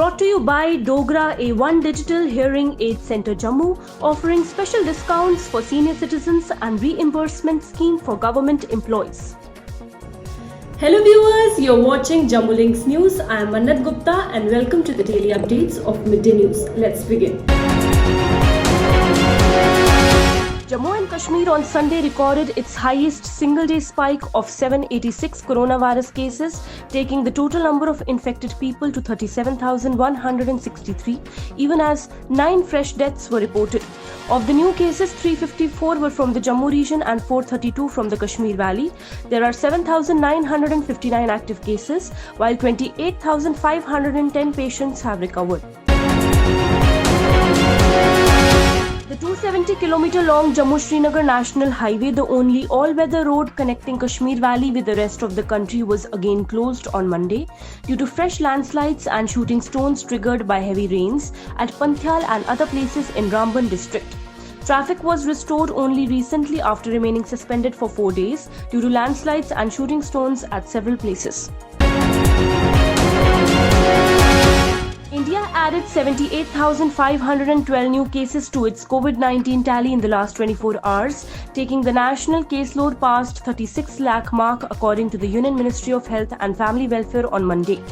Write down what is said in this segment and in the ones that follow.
Brought to you by Dogra A1 Digital Hearing Aid Center Jammu, offering special discounts for senior citizens and reimbursement scheme for government employees. Hello viewers, you're watching Jammu Links News. I am Mannat Gupta and welcome to the daily updates of Midday News. Let's begin. Jammu and Kashmir on Sunday recorded its highest single-day spike of 786 coronavirus cases, taking the total number of infected people to 37,163, even as 9 fresh deaths were reported. Of the new cases, 354 were from the Jammu region and 432 from the Kashmir Valley. There are 7,959 active cases, while 28,510 patients have recovered. The 270-kilometer-long Jammu-Srinagar National Highway, the only all-weather road connecting Kashmir Valley with the rest of the country, was again closed on Monday due to fresh landslides and shooting stones triggered by heavy rains at Panthyal and other places in Ramban district. Traffic was restored only recently after remaining suspended for 4 days due to landslides and shooting stones at several places. India added 78,512 new cases to its COVID-19 tally in the last 24 hours, taking the national caseload past 36 lakh mark according to the Union Ministry of Health and Family Welfare on Monday.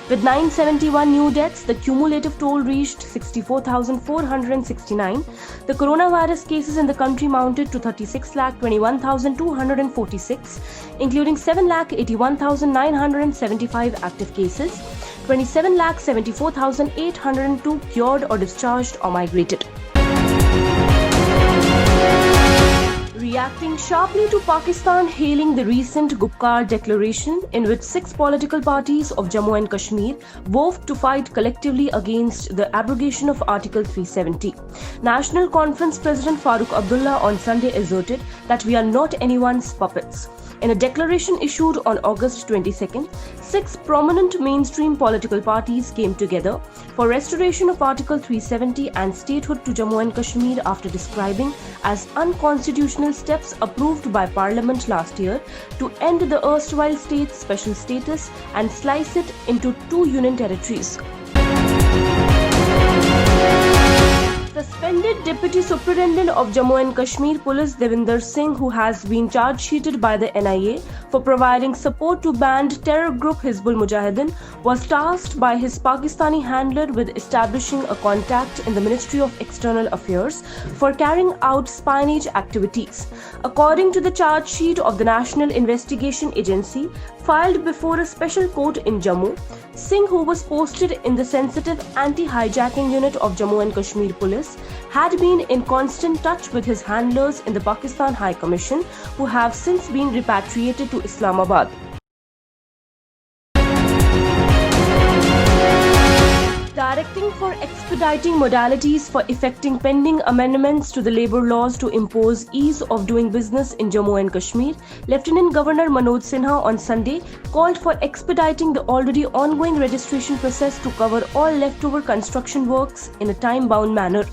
With 971 new deaths, the cumulative toll reached 64,469. The coronavirus cases in the country mounted to 36,21,246, including 7,81,975 active cases. 27,74,802 cured or discharged or migrated. Reacting sharply to Pakistan hailing the recent Gupkar declaration, in which 6 political parties of Jammu and Kashmir vowed to fight collectively against the abrogation of Article 370. National Conference President Farooq Abdullah on Sunday asserted that we are not anyone's puppets. In a declaration issued on August 22nd, 6 prominent mainstream political parties came together for restoration of Article 370 and statehood to Jammu and Kashmir after describing as unconstitutional steps approved by Parliament last year to end the erstwhile state's special status and slice it into 2 union territories. Suspended Deputy Superintendent of Jammu and Kashmir Police Devinder Singh, who has been charge-sheeted by the NIA for providing support to banned terror group Hizbul Mujahideen, was tasked by his Pakistani handler with establishing a contact in the Ministry of External Affairs for carrying out espionage activities. According to the charge sheet of the National Investigation Agency filed before a special court in Jammu, Singh, who was posted in the sensitive anti-hijacking unit of Jammu and Kashmir Police, had been in constant touch with his handlers in the Pakistan High Commission, who have since been repatriated to Islamabad. Directing for expediting modalities for effecting pending amendments to the labour laws to impose ease of doing business in Jammu and Kashmir, Lieutenant Governor Manoj Sinha on Sunday called for expediting the already ongoing registration process to cover all leftover construction works in a time-bound manner.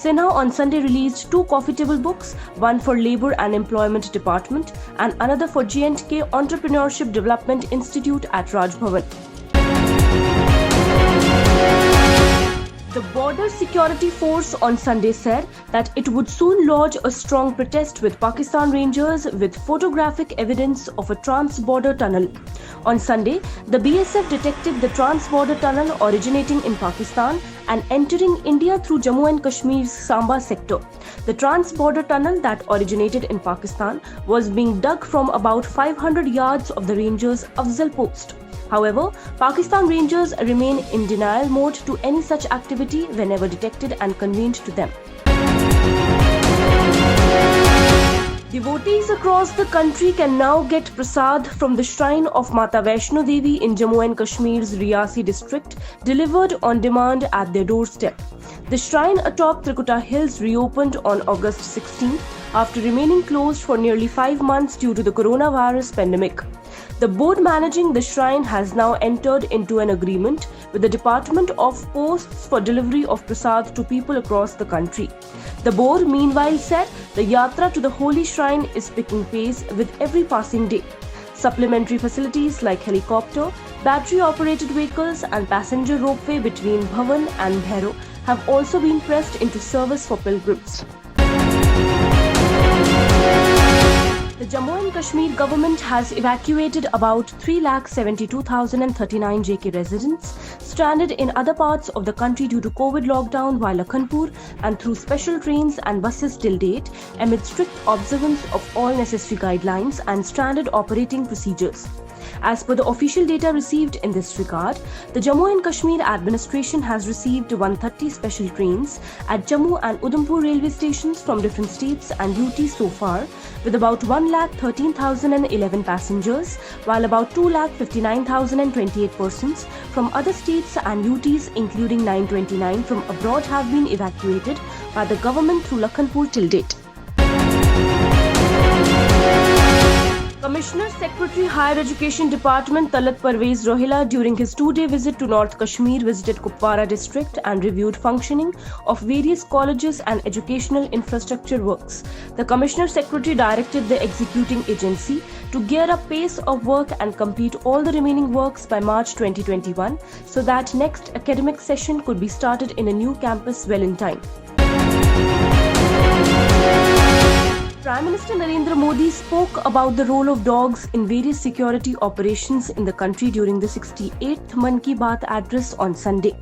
Sinha on Sunday released 2 coffee table books, one for Labour and Employment Department and another for J&K Entrepreneurship Development Institute at Raj Bhavan. The Border Security Force on Sunday said that it would soon lodge a strong protest with Pakistan Rangers with photographic evidence of a trans-border tunnel. On Sunday, the BSF detected the trans-border tunnel originating in Pakistan and entering India through Jammu and Kashmir's Samba sector. The trans-border tunnel that originated in Pakistan was being dug from about 500 yards of the Rangers' Afzal post. However, Pakistan Rangers remain in denial mode to any such activity whenever detected and convened to them. Devotees across the country can now get prasad from the shrine of Mata Vaishno Devi in Jammu and Kashmir's Riyasi district delivered on demand at their doorstep. The shrine atop Trikuta Hills reopened on August 16 after remaining closed for nearly 5 months due to the coronavirus pandemic. The board managing the shrine has now entered into an agreement with the Department of Posts for delivery of prasad to people across the country. The board meanwhile said the yatra to the holy shrine is picking pace with every passing day. Supplementary facilities like helicopter, Battery-operated vehicles and passenger ropeway between Bhawan and Bhairo have also been pressed into service for pilgrims. The Jammu and Kashmir government has evacuated about 3,72,039 JK residents stranded in other parts of the country due to COVID lockdown via Lakhanpur and through special trains and buses till date amid strict observance of all necessary guidelines and standard operating procedures. As per the official data received in this regard, the Jammu and Kashmir administration has received 130 special trains at Jammu and Udhampur railway stations from different states and UT so far, with about 1,13,011 passengers, while about 2,59,028 persons from other states and UTs, including 929 from abroad, have been evacuated by the government through Lakhanpur till date. Commissioner Secretary Higher Education Department Talat Parvez Rohila during his 2-day visit to North Kashmir visited Kupwara district and reviewed functioning of various colleges and educational infrastructure works. The Commissioner Secretary directed the executing agency to gear up pace of work and complete all the remaining works by March 2021 so that next academic session could be started in a new campus well in time. Prime Minister Narendra Modi spoke about the role of dogs in various security operations in the country during the 68th Mann Ki Baat address on Sunday.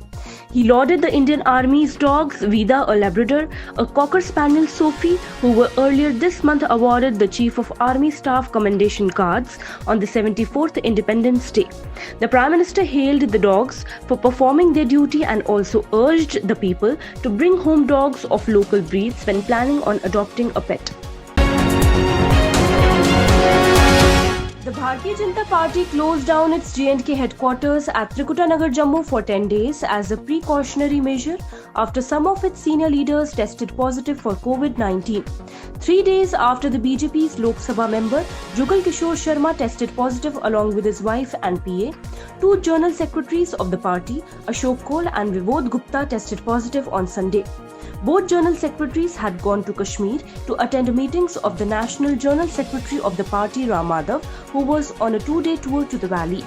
He lauded the Indian Army's dogs, Vida, a Labrador, a Cocker Spaniel Sophie, who were earlier this month awarded the Chief of Army Staff Commendation Cards on the 74th Independence Day. The Prime Minister hailed the dogs for performing their duty and also urged the people to bring home dogs of local breeds when planning on adopting a pet. The Bharatiya Janata Party closed down its J&K headquarters at Trikutanagar, Jammu for 10 days as a precautionary measure after some of its senior leaders tested positive for COVID-19. 3 days after the BJP's Lok Sabha member Jugal Kishore Sharma tested positive along with his wife and PA, 2 journal secretaries of the party, Ashok Kol and Vibod Gupta, tested positive on Sunday. Both journal secretaries had gone to Kashmir to attend meetings of the National Journal Secretary of the party, Ram Madhav, who was on a 2-day tour to the valley.